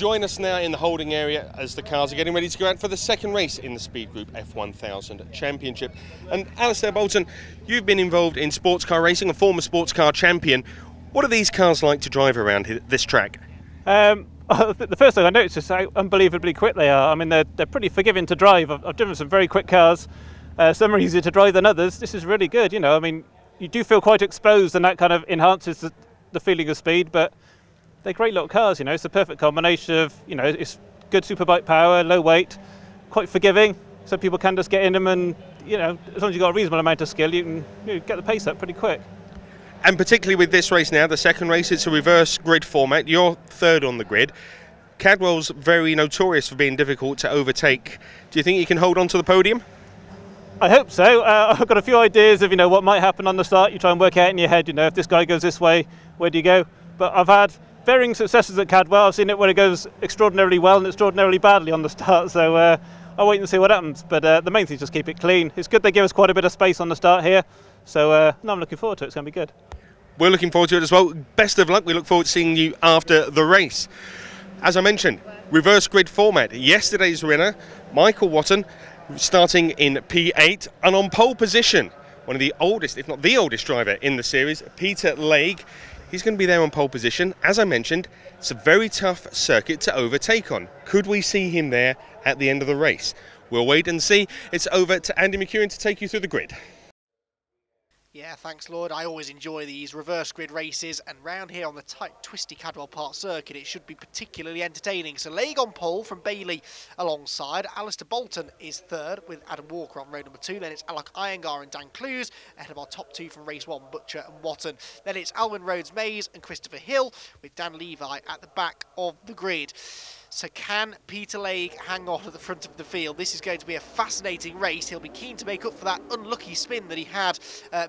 join us now in the holding area as the cars are getting ready to go out for the second race in the Speed Group F1000 Championship. And Alistair Bonson, you've been involved in sports car racing, a former sports car champion. What are these cars like to drive around this track? The first thing I noticed is how unbelievably quick they are. I mean, they're pretty forgiving to drive. I've driven some very quick cars. Some are easier to drive than others. This is really good, you know. I mean, you do feel quite exposed, and that kind of enhances the feeling of speed, but they're great little cars, you know. It's the perfect combination of, you know, it's good superbike power, low weight, quite forgiving, so people can just get in them, and, you know, as long as you've got a reasonable amount of skill, you can get the pace up pretty quick. And particularly with this race now, the second race, it's a reverse grid format. You're third on the grid. Cadwell's very notorious for being difficult to overtake. Do you think you can hold on to the podium? I hope so. I've got a few ideas of, you know, what might happen on the start. You try and work out in your head, you know, if this guy goes this way, where do you go? But I've had varying successes at Cadwell. I've seen it when it goes extraordinarily well and extraordinarily badly on the start, so I'll wait and see what happens. But the main thing is just keep it clean. It's good they give us quite a bit of space on the start here, so no, I'm looking forward to it. It's going to be good. We're looking forward to it as well. Best of luck. We look forward to seeing you after the race. As I mentioned, reverse grid format. Yesterday's winner, Michael Watton, starting in P8 and on pole position. One of the oldest, if not the oldest driver in the series, Peter Legge. He's going to be there on pole position. As I mentioned, it's a very tough circuit to overtake on. Could we see him there at the end of the race? We'll wait and see. It's over to Andy McEwan to take you through the grid. Yeah, thanks Lloyd. I always enjoy these reverse grid races, and round here on the tight, twisty Cadwell Park circuit, it should be particularly entertaining. So Legge on pole from Bailey alongside. Alistair Bolton is third with Adam Walker on row number 2. Then it's Alok Iyengar and Dan Clues ahead of our top two from race 1, Butcher and Watton. Then it's Alwyn Rhodes-Mays and Christopher Hill with Dan Levi at the back of the grid. So can Peter Legge hang on at the front of the field? This is going to be a fascinating race. He'll be keen to make up for that unlucky spin that he had,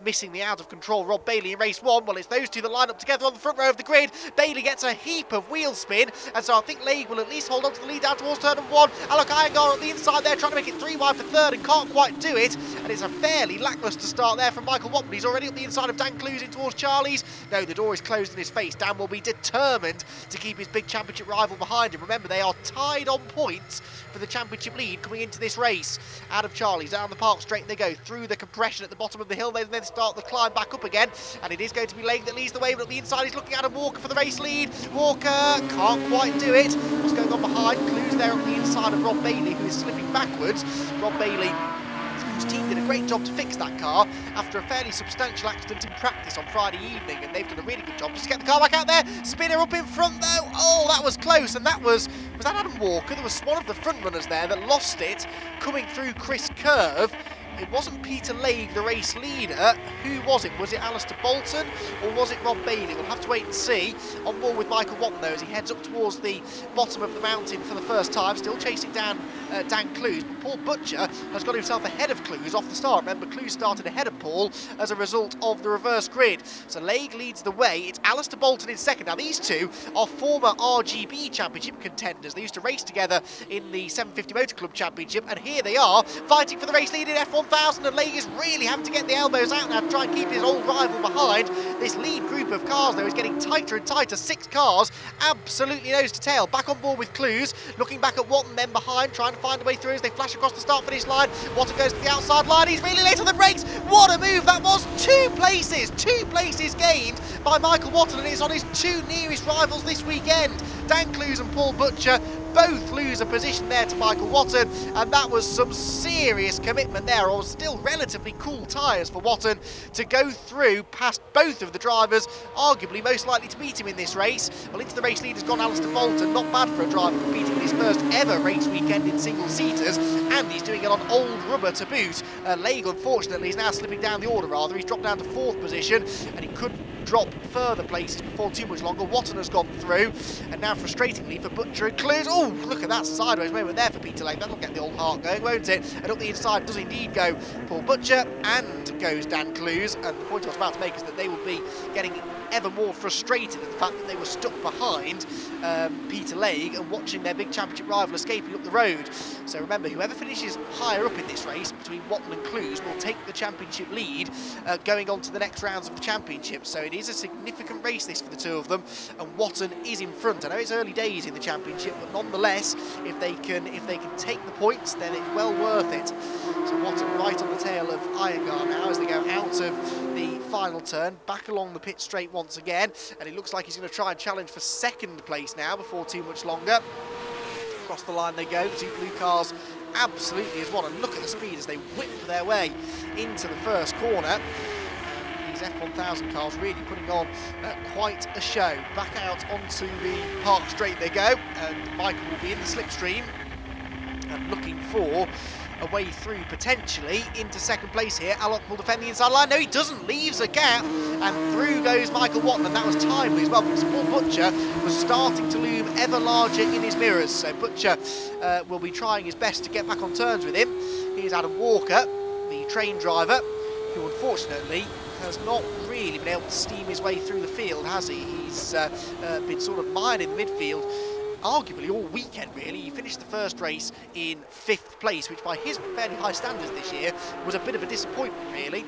missing the out-of-control Rob Bailey in race 1. Well, it's those two that line up together on the front row of the grid. Bailey gets a heap of wheel spin, and so I think Legge will at least hold on to the lead down towards turn number 1. Alok Iyengar on the inside there, trying to make it 3 wide for third and can't quite do it. And it's a fairly lacklustre start there from Michael Watton. He's already up the inside of Dan Clues in towards Charlie's. No, the door is closed in his face. Dan will be determined to keep his big championship rival behind him. Remember, they are tied on points for the championship lead coming into this race. Out of Charlie's, down the park straight they go, through the compression at the bottom of the hill. They then start the climb back up again, and it is going to be Legge that leads the way, but at the inside he's looking at Adam Walker for the race lead. Walker can't quite do it. What's going on behind? Clues there on the inside of Rob Bailey, who is slipping backwards. Rob Bailey, whose team did a great job to fix that car after a fairly substantial accident in practice on Friday evening, and they've done a really good job just to get the car back out there. Spinner up in front though. Oh, that was close, and that was that Adam Walker? There was one of the front runners there that lost it coming through Chris Curve. It wasn't Peter Legge, the race leader. Who was it? Was it Alistair Bolton or was it Rob Bailey? We'll have to wait and see. On board with Michael Watton though, as he heads up towards the bottom of the mountain for the first time, still chasing down Dan Clues. But Paul Butcher has got himself ahead of Clues off the start. Remember, Clues started ahead of Paul as a result of the reverse grid. So Legge leads the way. It's Alistair Bolton in second. Now these two are former RGB Championship contenders. They used to race together in the 750 Motor Club Championship, and here they are fighting for the race lead in F1000. And Legge is really having to get the elbows out now to try and keep his old rival behind. This lead group of cars though is getting tighter and tighter. 6 cars, absolutely nose to tail. Back on board with Clues, looking back at Watton then behind, trying to find a way through as they flash across the start finish line. Watton goes to the outside line, he's really late on the brakes. What a move that was. 2 places gained by Michael Watton, and it's on his 2 nearest rivals this weekend. Dan Clues and Paul Butcher both lose a position there to Michael Watton, and that was some serious commitment there, or still relatively cool tyres for Watton to go through past both of the drivers, arguably most likely to beat him in this race. Well, into the race lead has gone Alistair Bolton, not bad for a driver competing in his first ever race weekend in single-seaters, and he's doing it on old rubber to boot. Legge, unfortunately, is now slipping down the order rather. He's dropped down to 4th position, and he could drop further places before too much longer. Watton has gone through, and now frustratingly for Butcher and Clues. Oh, Oh, look at that sideways moment there for Peter Lake. That'll get the old heart going, won't it? And up the inside does indeed go Paul Butcher, and goes Dan Clues. And the point I was about to make is that they will be getting ever more frustrated at the fact that they were stuck behind Peter Lake and watching their big championship rival escaping up the road. So remember, whoever finishes higher up in this race between Watton and Clues will take the championship lead going on to the next rounds of the championship. So it is a significant race this for the two of them, and Watton is in front. I know it's early days in the championship, but nonetheless, if they can take the points, then it's well worth it. So Watton right on the tail of Iyengar now as they go out of the final turn, back along the pit straight once again, and it looks like he's going to try and challenge for second place now before too much longer. Across the line they go, the two blue cars absolutely as one, and look at the speed as they whip their way into the first corner. These F1000 cars really putting on quite a show. Back out onto the park straight they go, and Michael will be in the slipstream and looking for a way through potentially into second place here. Alok will defend the inside line. No, he doesn't. Leaves a gap, and through goes Michael Watton, and that was timely as well because Paul Butcher was starting to loom ever larger in his mirrors. So Butcher will be trying his best to get back on terms with him. Here's Adam Walker, the train driver, who unfortunately has not really been able to steam his way through the field, has he? He's been sort of mired in midfield arguably all weekend really. He finished the first race in 5th place, which by his fairly high standards this year was a bit of a disappointment really.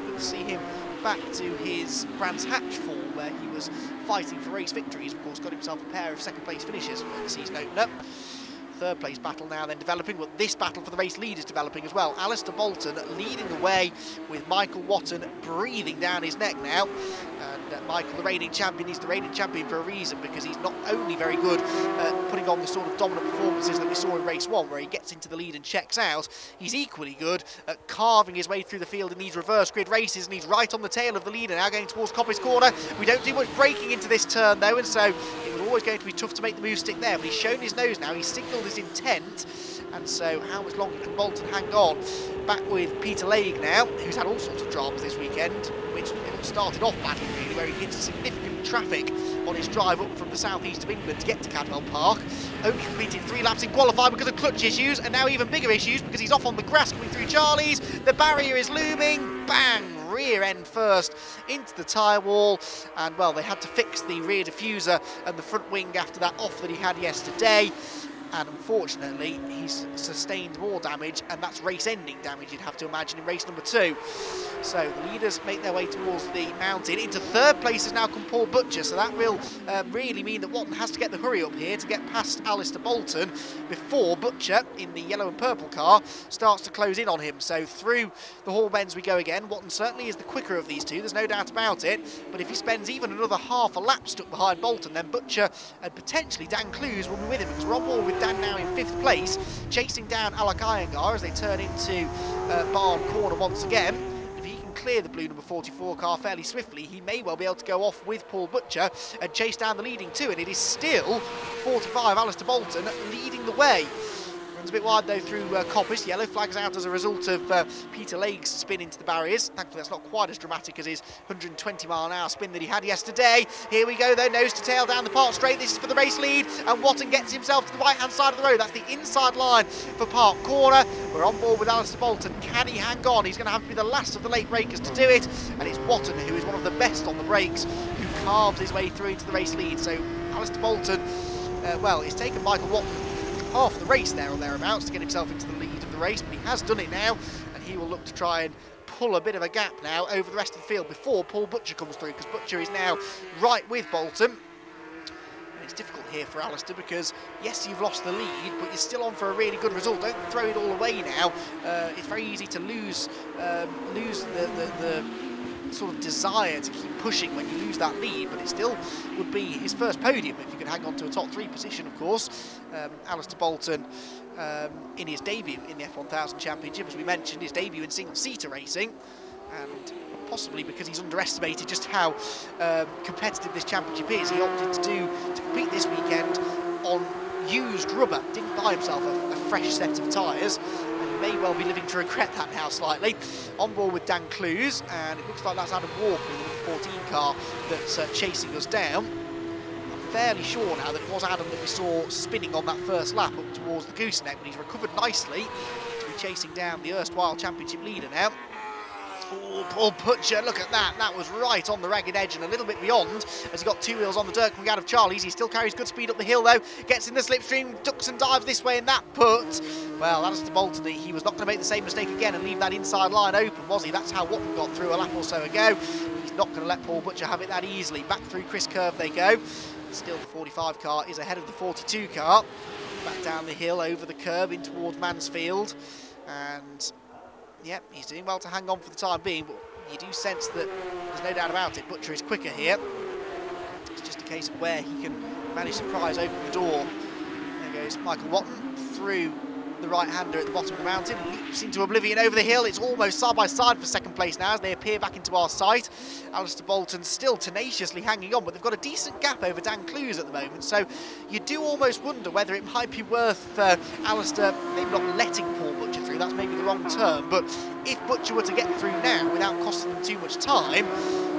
Good to see him back to his Brands Hatch form where he was fighting for race victories. Of course got himself a pair of second place finishes for the season opener. Third place battle now then developing, but this battle for the race lead is developing as well. Alistair Bolton leading the way with Michael Watton breathing down his neck now. And Michael, the reigning champion, he's the reigning champion for a reason, because he's not only very good at putting on the sort of dominant performances that we saw in race 1 where he gets into the lead and checks out, he's equally good at carving his way through the field in these reverse grid races, and he's right on the tail of the leader now going towards Coppice Corner. We don't do much braking into this turn though, and so it was always going to be tough to make the move stick there, but he's shown his nose now, he's signalled his intent, and so how much longer can Bolton hang on? Back with Peter Lake now, who's had all sorts of dramas this weekend, which started off badly really, where he hit significant traffic on his drive up from the southeast of England to get to Cadwell Park. Only completed 3 laps in qualifying because of clutch issues, and now even bigger issues because he's off on the grass coming through Charlie's. The barrier is looming, bang! Rear end first into the tyre wall, and well, they had to fix the rear diffuser and the front wing after that off that he had yesterday, and unfortunately he's sustained more damage, and that's race-ending damage you'd have to imagine in race number 2. So the leaders make their way towards the mountain. Into third place has now come Paul Butcher, so that will really mean that Watton has to get the hurry up here to get past Alistair Bolton before Butcher in the yellow and purple car starts to close in on him. So through the Hall Bends we go again. Watton certainly is the quicker of these two, there's no doubt about it, but if he spends even another half a lap stuck behind Bolton, then Butcher and potentially Dan Clues will be with him, because we're on board with Dan now in 5th place, chasing down Alok Iyengar as they turn into Barn Corner once again. If he can clear the blue number 44 car fairly swiftly, he may well be able to go off with Paul Butcher and chase down the leading 2, and it is still 45 Alistair Bolton leading the way. Runs a bit wide though through Coppice. Yellow flags out as a result of Peter Lake's spin into the barriers. Thankfully that's not quite as dramatic as his 120-mile-an-hour spin that he had yesterday. Here we go though, nose to tail down the park straight. This is for the race lead, and Watton gets himself to the right-hand side of the road. That's the inside line for Park Corner. We're on board with Alistair Bolton. Can he hang on? He's going to have to be the last of the late breakers to do it, and it's Watton, who is one of the best on the brakes, who carves his way through into the race lead. So Alistair Bolton, well, it's taken Michael Watton half the race there or thereabouts to get himself into the lead of the race, but he has done it now, and he will look to try and pull a bit of a gap now over the rest of the field before Paul Butcher comes through, because Butcher is now right with Bolton. And it's difficult here for Alistair because yes, you've lost the lead, but you're still on for a really good result. Don't throw it all away now. It's very easy to lose the sort of desire to keep pushing when you lose that lead, but it still would be his first podium if you could hang on to a top 3 position, of course. Alistair Bolton in his debut in the F1000 Championship, as we mentioned, his debut in single-seater racing, and possibly because he's underestimated just how competitive this championship is, he opted to compete this weekend on used rubber. Didn't buy himself a fresh set of tyres, and he may well be living to regret that now slightly. On board with Dan Clues, and it looks like that's Adam Walker in the 14 car that's chasing us down. fairly sure now that it was Adam that we saw spinning on that first lap up towards the gooseneck, but he's recovered nicely to be chasing down the erstwhile championship leader now. Oh, Paul Butcher, look at that. That was right on the ragged edge and a little bit beyond as he got 2 wheels on the dirt coming out of Charlie's. He still carries good speed up the hill though, gets in the slipstream, ducks and dives this way and that, but, well, Alistair Bolton, he was not going to make the same mistake again and leave that inside line open, was he? That's how Watton got through a lap or so ago. He's not going to let Paul Butcher have it that easily. Back through Chris Curve they go. Still the 45 car is ahead of the 42 car. Back down the hill over the curb in towards Mansfield, and yep, he's doing well to hang on for the time being, but you do sense that there's no doubt about it, Butcher is quicker here. It's just a case of where he can manage to prise open the door. There goes Michael Watton through the right-hander at the bottom of the mountain, leaps into oblivion over the hill. It's almost side by side for second place now as they appear back into our sight. Alistair Bolton still tenaciously hanging on, but they've got a decent gap over Dan Clues at the moment, so you do almost wonder whether it might be worth Alistair maybe not letting Paul Butcher through, that's maybe the wrong term, but if Butcher were to get through now without costing them too much time,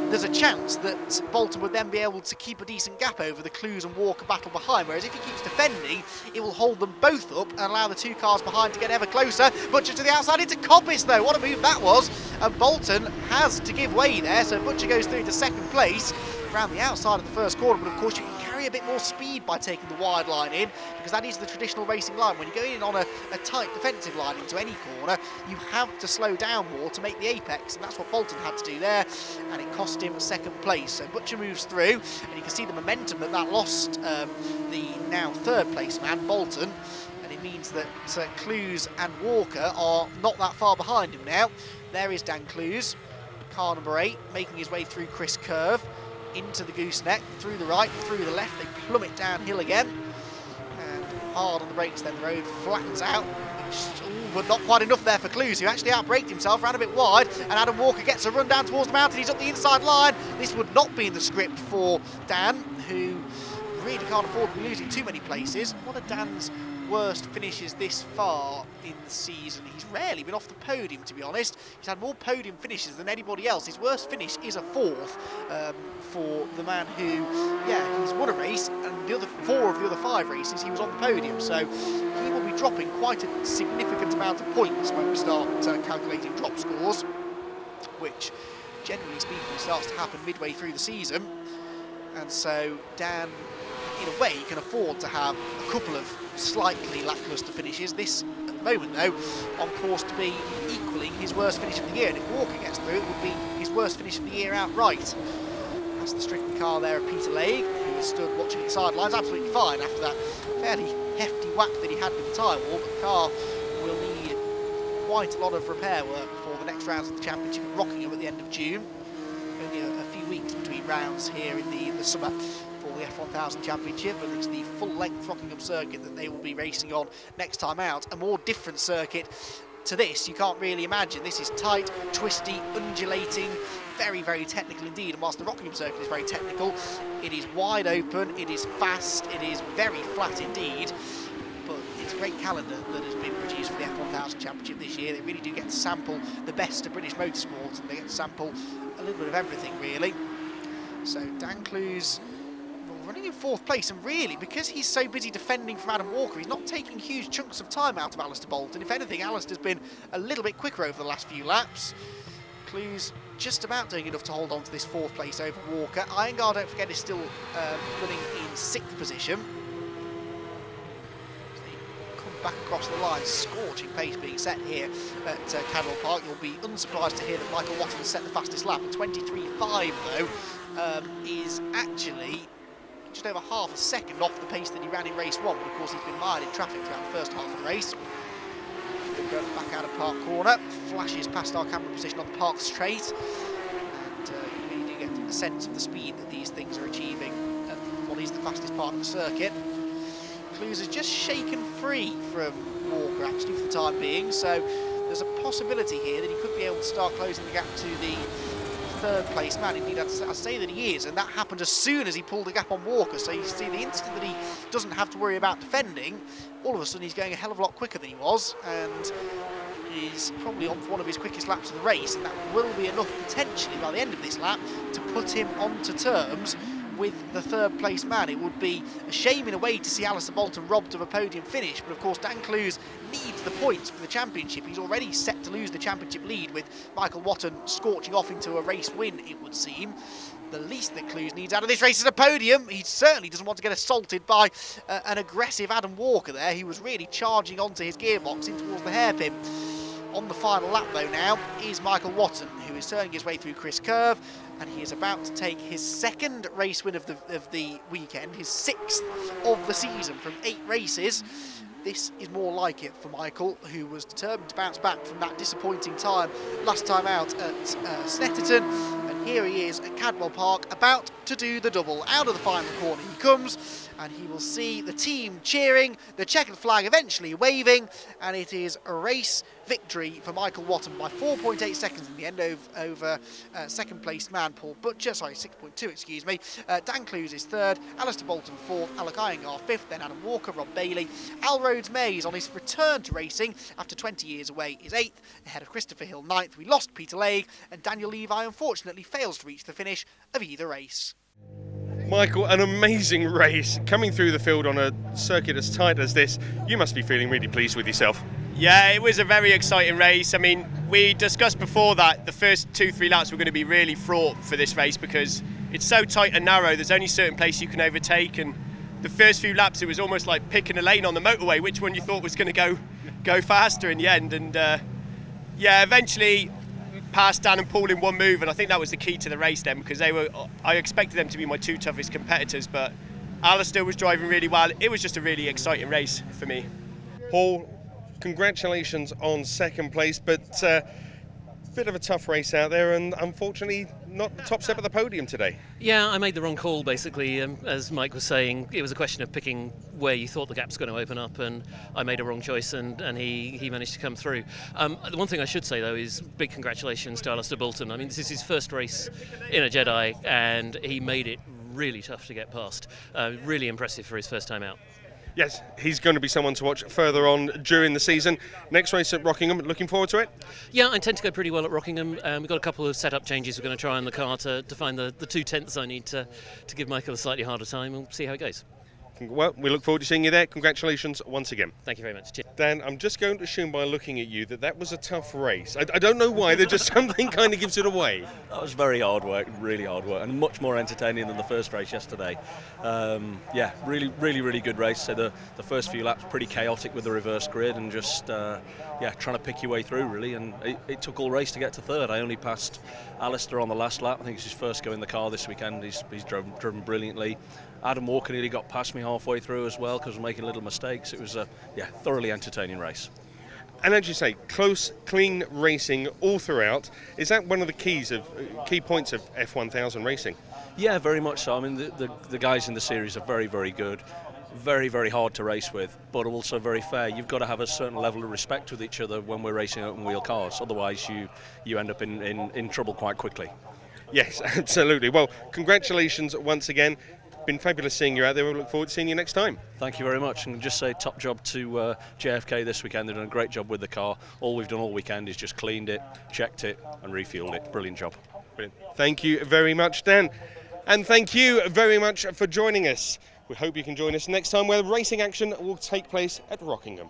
there's a chance that Bolton would then be able to keep a decent gap over the Clues and Walker battle behind, whereas if he keeps defending, it will hold them both up and allow the 2 cars behind to get ever closer. Butcher to the outside into Coppice though, what a move that was, and Bolton has to give way there, so Butcher goes through to second place around the outside of the first corner, but of course you can carry a bit more speed by taking the wide line in, because that is the traditional racing line. When you go in on a tight defensive line into any corner, you have to slow down more to make the apex, and that's what Bolton had to do there, and it cost him second place. So Butcher moves through, and you can see the momentum that lost the now third place man, Bolton, and it means that Clues and Walker are not that far behind him now. There is Dan Clues, car number 8, making his way through Chris Curve, into the gooseneck, through the right, through the left, they plummet downhill again, and hard on the brakes then the road flattens out, but not quite enough there for Clues, who actually outbraked himself, ran a bit wide, and Adam Walker gets a run down towards the mountain. He's up the inside line. This would not be in the script for Dan, who really can't afford to be losing too many places. One of Dan's worst finishes this far in the season. He's rarely been off the podium, to be honest. He's had more podium finishes than anybody else. His worst finish is a 4th for the man who, yeah, he's won a race, and the other 4 of the other 5 races he was on the podium. So he will be dropping quite a significant amount of points when we start calculating drop scores, which generally speaking starts to happen midway through the season. And so Dan, in a way, can afford to have a couple of slightly lacklustre finishes. This, at the moment though, on course to be equaling his worst finish of the year, and if Walker gets through, it would be his worst finish of the year outright. That's the stricken car there of Peter Legge, who has stood watching the sidelines, absolutely fine after that fairly hefty whack that he had with the tyre wall, but the car will need quite a lot of repair work for the next rounds of the championship at Rockingham at the end of June. Only a few weeks between rounds here in the summer for the F1000 Championship, and it's the full-length Rockingham circuit that they will be racing on next time out. A more different circuit to this you can't really imagine. This is tight, twisty, undulating, very, very technical indeed, and whilst the Rockingham circuit is very technical, it is wide open, it is fast, it is very flat indeed. But it's a great calendar that has been produced for the F1000 Championship this year. They really do get to sample the best of British motorsport, and they get to sample a little bit of everything really. So Dan Clues running in 4th place, and really because he's so busy defending from Adam Walker, he's not taking huge chunks of time out of Alistair Bolton. If anything, Alistair's been a little bit quicker over the last few laps. Clues just about doing enough to hold on to this 4th place over Walker. Iyengar, don't forget, is still running in 6th position. Back across the line, scorching pace being set here at Cadwell Park. You'll be unsurprised to hear that Michael Watton set the fastest lap. 23.5 though is actually just over half a second off the pace that he ran in race 1, but of course he's been mired in traffic throughout the first half of the race. Back out of Park Corner, flashes past our camera position on the Park Straight, and you really do get a sense of the speed that these things are achieving at what is the fastest part of the circuit. Clues has just shaken free from Walker actually for the time being, so there's a possibility here that he could be able to start closing the gap to the 3rd place man. Indeed, I'd say that he is, and that happened as soon as he pulled the gap on Walker. So you see, the instant that he doesn't have to worry about defending, all of a sudden he's going a hell of a lot quicker than he was, and is probably on for one of his quickest laps of the race, and that will be enough potentially by the end of this lap to put him onto terms with the third place man. It would be a shame in a way to see Alistair Bolton robbed of a podium finish, but of course Dan Clues needs the points for the championship. He's already set to lose the championship lead, with Michael Watton scorching off into a race win, it would seem. The least that Clues needs out of this race is a podium. He certainly doesn't want to get assaulted by an aggressive Adam Walker there. He was really charging onto his gearbox in towards the hairpin. On the final lap though now is Michael Watton, who is turning his way through Chris Curve, and he is about to take his second race win of the weekend, his 6th of the season from 8 races. This is more like it for Michael, who was determined to bounce back from that disappointing time last time out at Snetterton. And here he is at Cadwell Park, about to do the double. Out of the final corner he comes, and he will see the team cheering, the checkered flag eventually waving, and it is a race victory for Michael Watton by 4.8 seconds in the end over second place man Paul Butcher, sorry 6.2 excuse me. Dan Clues is third, Alistair Bolton fourth, Alec Iyengar fifth, then Adam Walker, Rob Bailey. Al Rhodes Mays on his return to racing after 20 years away is 8th, ahead of Christopher Hill 9th. We lost Peter Legge, and Daniel Levi unfortunately fails to reach the finish of either race. Michael, an amazing race coming through the field on a circuit as tight as this. You must be feeling really pleased with yourself. Yeah, it was a very exciting race. I mean, we discussed before that the first 2-3 laps were going to be really fraught for this race because it's so tight and narrow. There's only certain place you can overtake, and the first few laps it was almost like picking a lane on the motorway, which one you thought was going to go faster in the end. And yeah, eventually passed Dan and Paul in one move, and I think that was the key to the race then, because I expected them to be my 2 toughest competitors, but Alistair was driving really well. It was just a really exciting race for me. Paul, congratulations on second place, but bit of a tough race out there, and unfortunately not the top step of the podium today. Yeah, I made the wrong call basically. As Mike was saying, it was a question of picking where you thought the gap's going to open up, and I made a wrong choice, and he managed to come through. The one thing I should say though is big congratulations to Alistair Bolton. I mean, this is his first race in a Jedi, and he made it really tough to get past. Really impressive for his first time out. Yes, he's going to be someone to watch further on during the season. Next race at Rockingham, looking forward to it? Yeah, I tend to go pretty well at Rockingham. We've got a couple of setup changes we're going to try on the car to find the 2/10 I need to give Michael a slightly harder time. We'll see how it goes. Well, we look forward to seeing you there. Congratulations once again. Thank you very much. Cheers. Dan, I'm just going to assume by looking at you that was a tough race. I don't know why, there's just something kind of gives it away. That was very hard work, really hard work, and much more entertaining than the first race yesterday. Yeah, really good race. So the first few laps pretty chaotic with the reverse grid, and just yeah, trying to pick your way through really, and it took all race to get to third. I only passed Alistair on the last lap. I think it's his first go in the car this weekend. He's driven brilliantly. Adam Walker nearly got past me halfway through as well because we're making little mistakes. It was a thoroughly entertaining race. And as you say, close, clean racing all throughout. Is that one of the key points of F1000 racing? Yeah, very much so. I mean, the guys in the series are very good, very hard to race with, but also very fair. You've got to have a certain level of respect with each other when we're racing open wheel cars. Otherwise, you end up in trouble quite quickly. Yes, absolutely. Well, congratulations once again. Been fabulous seeing you out there. We look forward to seeing you next time. Thank you very much, and just say top job to JFK this weekend. They've done a great job with the car. All we've done all weekend is just cleaned it, checked it and refueled it. Brilliant job. Brilliant. Thank you very much, Dan, and thank you very much for joining us. We hope you can join us next time where the racing action will take place at Rockingham.